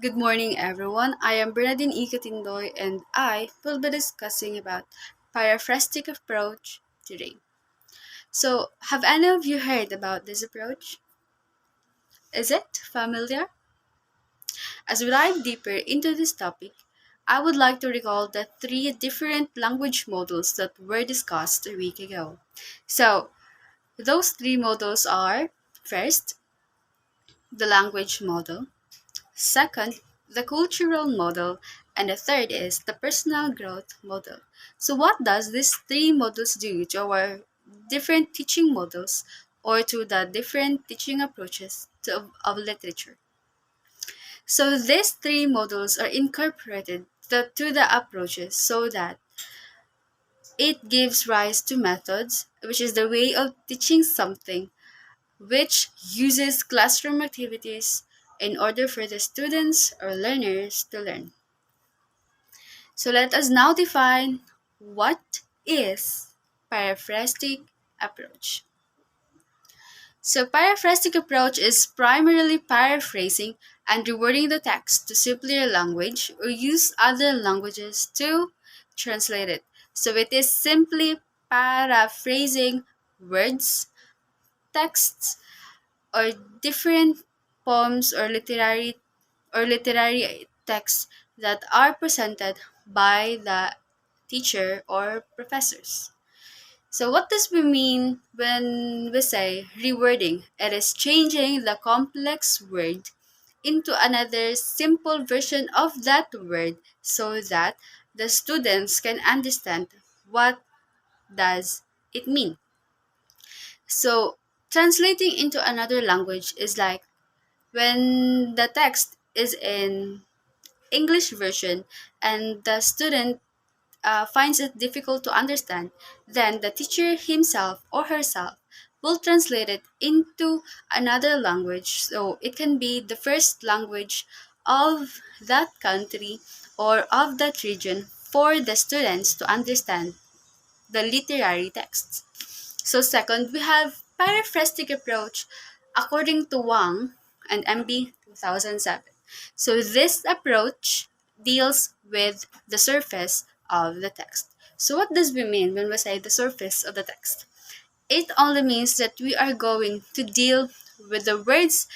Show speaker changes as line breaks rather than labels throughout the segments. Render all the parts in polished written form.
Good morning, everyone. I am Bernadine Ikatindoy, and I will be discussing about paraphrastic approach today. So, have any of you heard about this approach? Is it familiar? As we dive deeper into this topic, I would like to recall the three different language models that were discussed a week ago. So, those three models are first, the language model. Second, the cultural model, and the third is the personal growth model. So, what does these three models do to our different teaching models or to the different teaching approaches of literature? So, these three models are incorporated to the approaches so that it gives rise to methods, which is the way of teaching something which uses classroom activities in order for the students or learners to learn. So let us now define what is paraphrastic approach. So paraphrastic approach is primarily paraphrasing and rewording the text to simpler language or use other languages to translate it. So it is simply paraphrasing words, texts, or different poems or literary texts that are presented by the teacher or professors. So what does we mean when we say rewording? It is changing the complex word into another simple version of that word so that the students can understand what does it mean. So translating into another language is like when the text is in English version and the student finds it difficult to understand, then the teacher himself or herself will translate it into another language. So it can be the first language of that country or of that region for the students to understand the literary texts. So second, we have paraphrastic approach according to Wang and MB 2007. So this approach deals with the surface of the text. So what does we mean when we say the surface of the text? It only means that we are going to deal with the words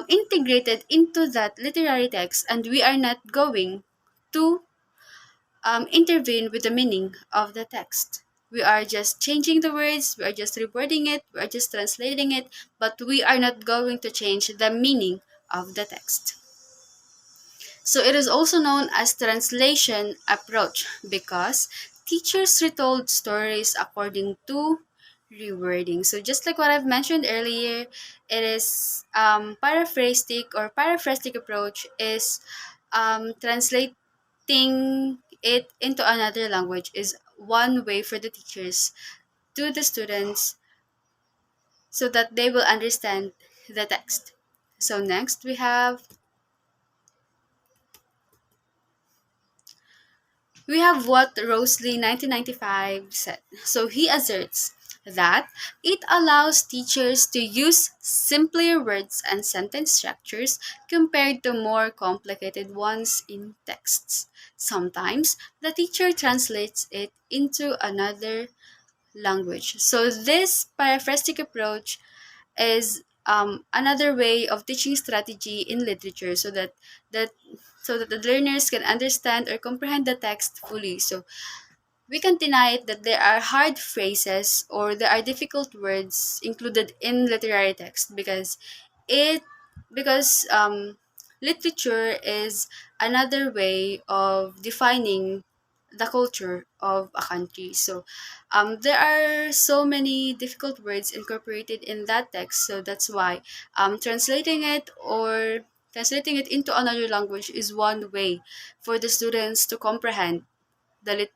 integrated into that literary text, and we are not going to intervene with the meaning of the text. We are just changing the words, we are just rewording it, we are just translating it, but we are not going to change the meaning of the text. So it is also known as translation approach because teachers retold stories according to rewording. So just like what I've mentioned earlier, it is paraphrastic approach is translating it into another language is one way for the teachers to the students so that they will understand the text. So next we have what Rosalie 1995 said. So he asserts that it allows teachers to use simpler words and sentence structures compared to more complicated ones in texts. Sometimes the teacher translates it into another language. So this paraphrastic approach is another way of teaching strategy in literature that so that the learners can understand or comprehend the text fully. So we can deny it that there are hard phrases or there are difficult words included in literary text it because literature is another way of defining the culture of a country. So there are so many difficult words incorporated in that text. So that's why translating it into another language is one way for the students to comprehend the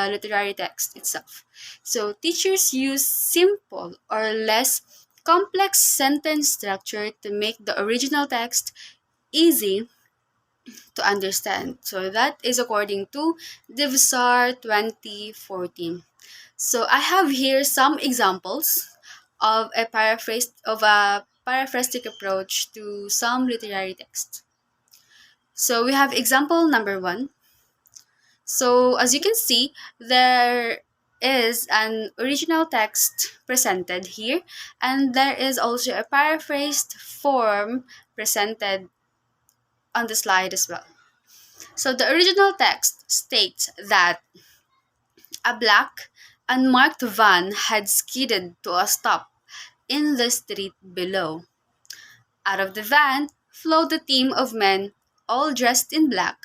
literary text itself. So teachers use simple or less complex sentence structure to make the original text easy to understand. So that is according to Divisar 2014. So I have here some examples of a paraphrastic approach to some literary text. So we have example number one. So as you can see, there is an original text presented here, and there is also a paraphrased form presented on the slide as well. So the original text states that a black, unmarked van had skidded to a stop in the street below. Out of the van flowed a team of men, all dressed in black,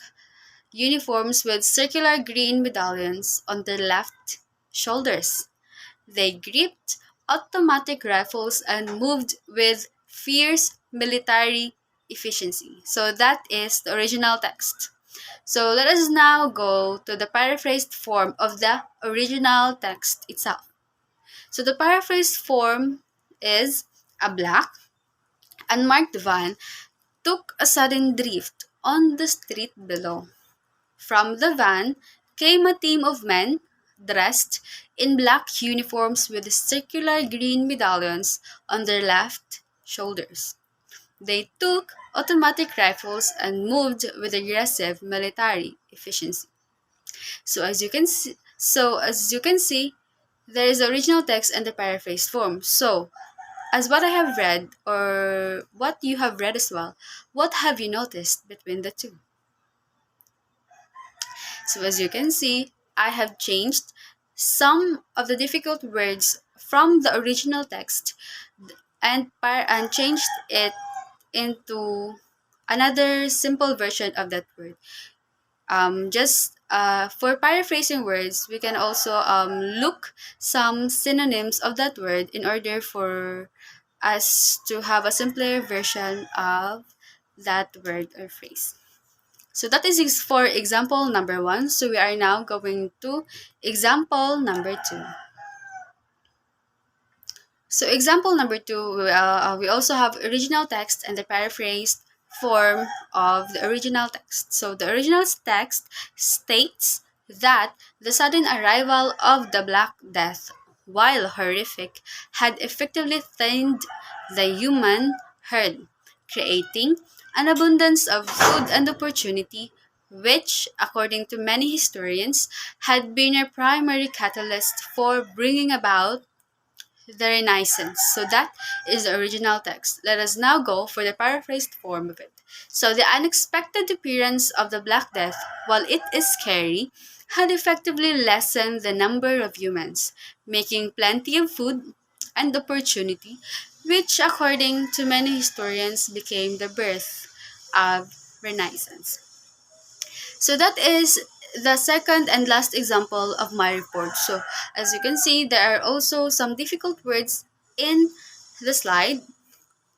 uniforms with circular green medallions on their left shoulders. They gripped automatic rifles and moved with fierce military efficiency. So that is the original text. So let us now go to the paraphrased form of the original text itself. So the paraphrased form is a black, unmarked van took a sudden drift on the street below. From the van came a team of men dressed in black uniforms with circular green medallions on their left shoulders. They took automatic rifles and moved with aggressive military efficiency. So as you can see, there is the original text and the paraphrased form. So as what I have read or what you have read as well, what have you noticed between the two? So as you can see, I have changed some of the difficult words from the original text and changed it into another simple version of that word. Just for paraphrasing words, we can also look some synonyms of that word in order for us to have a simpler version of that word or phrase. So that is for example number one. So we are now going to example number two. So example number two, we also have original text and the paraphrased form of the original text. So the original text states that the sudden arrival of the Black Death, while horrific, had effectively thinned the human herd, creating an abundance of food and opportunity, which, according to many historians, had been a primary catalyst for bringing about the Renaissance. So that is the original text. Let us now go for the paraphrased form of it. So the unexpected appearance of the Black Death, while it is scary, had effectively lessened the number of humans, making plenty of food and opportunity, which according to many historians became the birth of Renaissance. So that is the second and last example of my report. So as you can see, there are also some difficult words in the slide,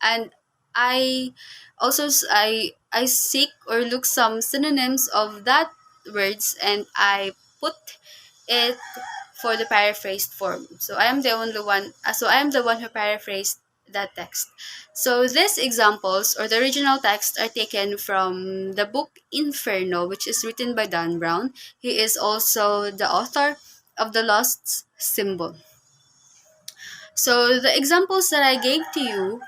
and I I seek or look some synonyms of that words, and I put it for the paraphrased form. So I am the only one. So I am the one who paraphrased that text. So these examples or the original text are taken from the book Inferno, which is written by Dan Brown. He is also the author of The Lost Symbol. So the examples that I gave to you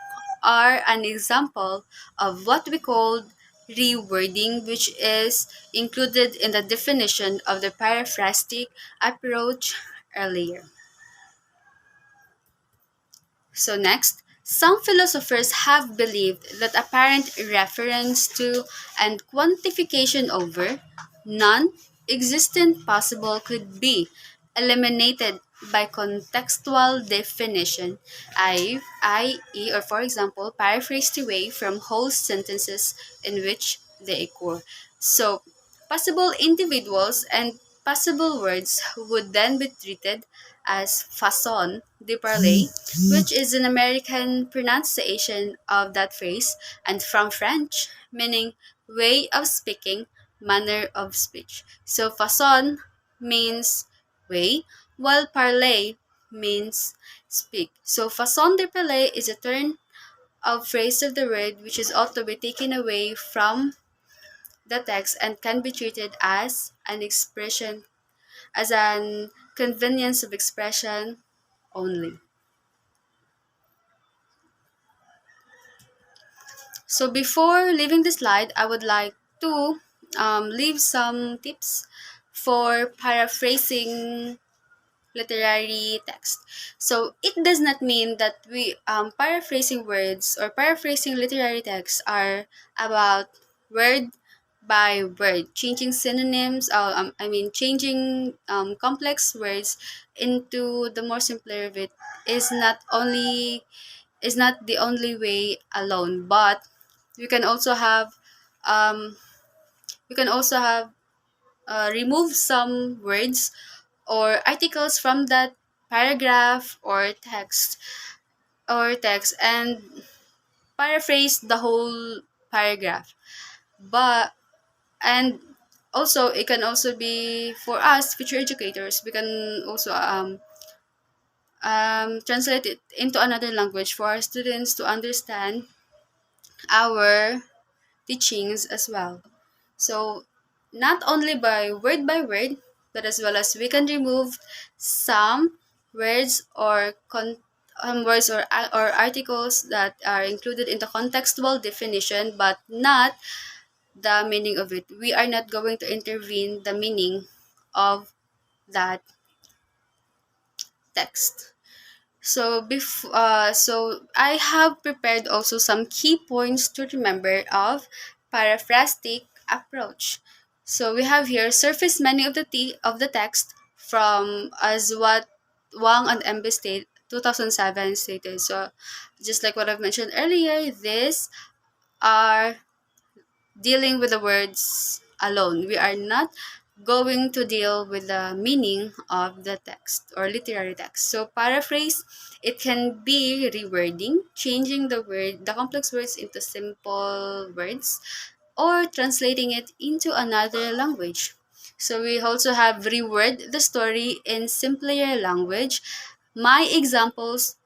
are an example of what we call rewording, which is included in the definition of the paraphrastic approach earlier. So next, some philosophers have believed that apparent reference to and quantification over non-existent possible could be eliminated by contextual definition, i.e. or for example, paraphrased away from whole sentences in which they occur. So, possible individuals and possible words would then be treated as façon de parler, which is an American pronunciation of that phrase, and from French, meaning way of speaking, manner of speech. So façon means way, while parler means speak. So façon de parler is a turn of phrase of the word which is ought to be taken away from the text and can be treated as an expression, as an convenience of expression only. So before leaving the slide, I would like to leave some tips for paraphrasing literary text. So it does not mean that we paraphrasing words or paraphrasing literary texts are about word by word, changing synonyms. Changing complex words into the more simpler of it is not the only way alone. But we can also have um, we can also have remove some words or articles from that paragraph or text and paraphrase the whole paragraph. But and also it can also be for us future educators. We can also translate it into another language for our students to understand our teachings as well. So not only by word, but as well as we can remove some words or articles that are included in the contextual definition, but not the meaning of it. We are not going to intervene the meaning of that text. So I have prepared also some key points to remember of paraphrastic approach. So we have here surface meaning of the text from as what Wang and Embe state 2007 stated. So just like what I've mentioned earlier, these are dealing with the words alone. We are not going to deal with the meaning of the text or literary text. So paraphrase, it can be rewording, changing the complex words into simple words, or translating it into another language. So we also have reword the story in simpler language. My examples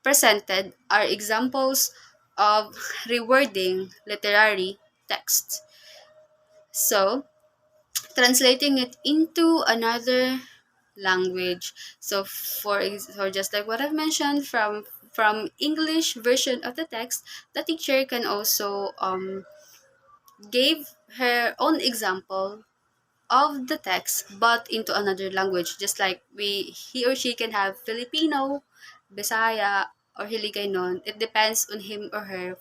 presented are examples of rewording literary text. So, translating it into another language. So, for just like what I've mentioned, from English version of the text, the teacher can also give her own example of the text, but into another language. Just like he or she can have Filipino, Bisaya, or Hiligaynon. It depends on him or her.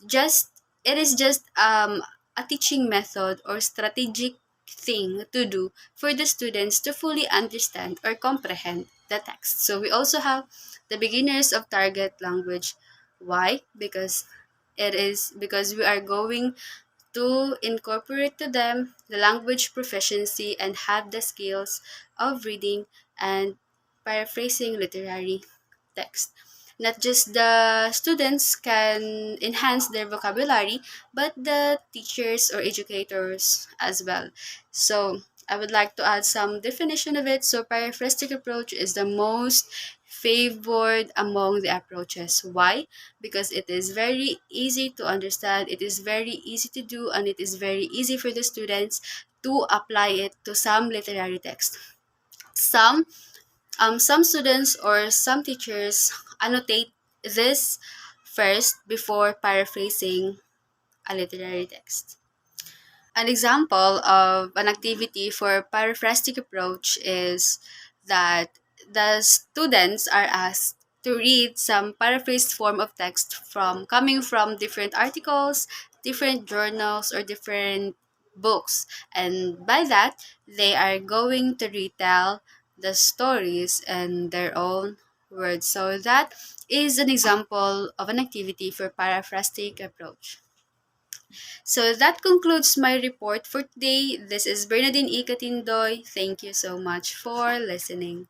Just it is just a teaching method or strategic thing to do for the students to fully understand or comprehend the text. So we also have the beginners of target language. Why? Because we are going to incorporate to them the language proficiency and have the skills of reading and paraphrasing literary text. Not just the students can enhance their vocabulary, but the teachers or educators as well. So I would like to add some definition of it. So paraphrastic approach is the most favored among the approaches. Why? Because it is very easy to understand, it is very easy to do, and it is very easy for the students to apply it to some literary text. Some some students or some teachers annotate this first before paraphrasing a literary text. An example of an activity for paraphrastic approach is that the students are asked to read some paraphrased form of text coming from different articles, different journals, or different books. And by that, they are going to retell the stories in their own words. So that is an example of an activity for paraphrastic approach. So that concludes my report for today. This is Bernadine Ikatindoy. Thank you so much for listening.